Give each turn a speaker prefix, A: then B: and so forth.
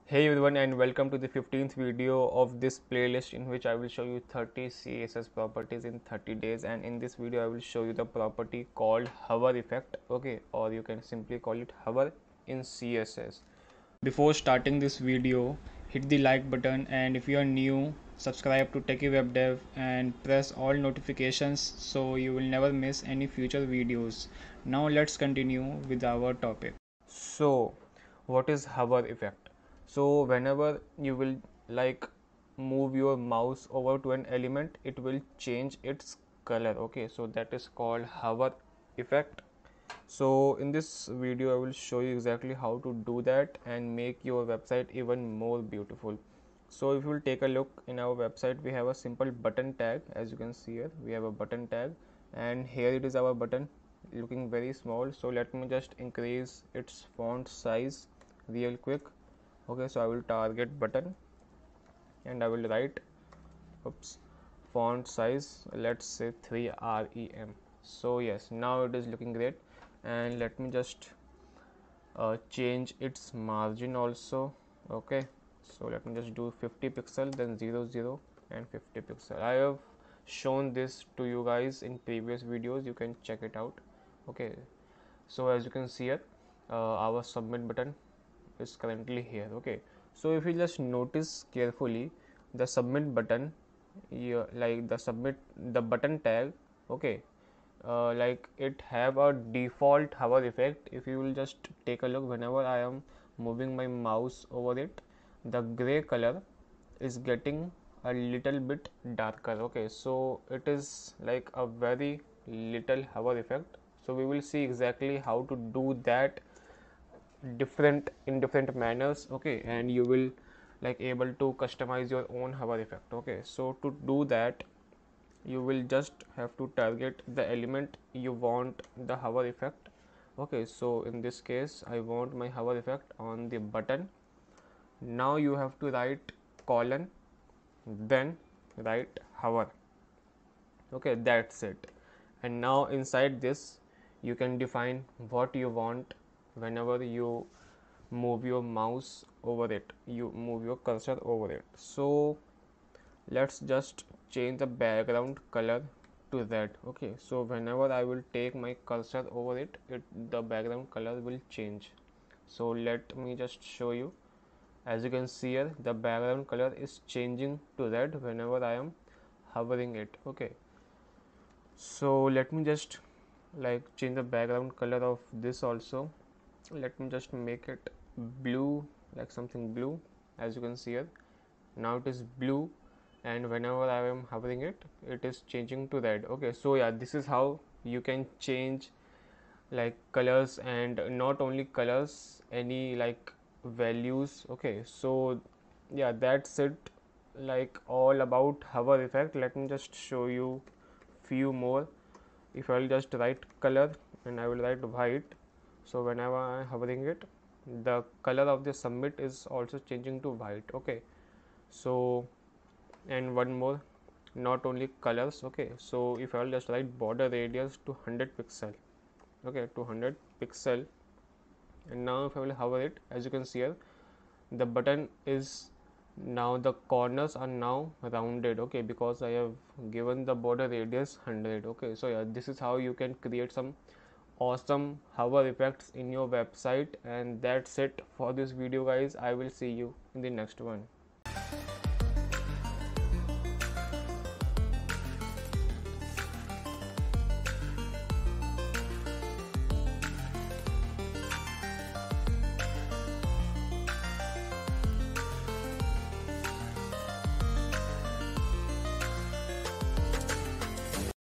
A: Hey everyone, and welcome to the 15th video of this playlist in which I will show you 30 CSS properties in 30 days. And in this video I will show you the property called hover effect, okay, or you can simply call it hover in CSS. Before starting this video, hit the like button, and if you are new, subscribe to Techie Web Dev and press all notifications so you will never miss any future videos. Now let's continue with our topic. So what is hover effect? So whenever you will move your mouse over to an element, it will change its color, okay, so that is called hover effect. So in this video I will show you exactly how to do that and make your website even more beautiful. So if you will take a look in our website, we have a simple button tag. As you can see here, we have a button tag, and here it is our button looking very small. So let me just increase its font size real quick. Okay, so I will target button and I will write font size, let's say 3 rem. So yes, now it is looking great, and let me just change its margin also. Okay, so let me just do 50 pixel, then 00 and 50 pixel. I have shown this to you guys in previous videos, you can check it out. Okay, so as you can see here, our submit button is currently here. Okay, so if you just notice carefully, the submit button, the button tag, okay, it have a default hover effect. If you will just take a look, whenever I am moving my mouse over it, the gray color is getting a little bit darker. Okay, so it is like a very little hover effect. So we will see exactly how to do that in different manners. Okay, and you will able to customize your own hover effect. Okay, so to do that, you will just have to target the element you want the hover effect. Okay, so in this case I want my hover effect on the button. Now you have to write colon, then write hover. Okay, that's it. And now inside this you can define what you want. Whenever you move your mouse over it, you move your cursor over it. So let's just change the background color to red. Okay, so whenever I will take my cursor over it, the background color will change. So let me just show you. As you can see here, the background color is changing to red whenever I am hovering it. Okay, so let me just change the background color of this also. Let me just make it blue, like something blue. As you can see here, now it is blue, and whenever I am hovering it, it is changing to red. Okay, so yeah, this is how you can change colors, and not only colors, any values. Okay, so yeah, that's it, all about hover effect. Let me just show you few more. If I will just write color and I will write white, so whenever I am hovering it, the color of the submit is also changing to white. Okay, so and one more, not only colors. Okay, so if I will just write border radius to 100 pixel, okay, to 100 pixel, and now if I will hover it, as you can see here, the button is now, the corners are now rounded. Okay, because I have given the border radius 100. Okay, so yeah, this is how you can create some awesome hover effects in your website. And that's it for this video, guys. I will see you in the next one.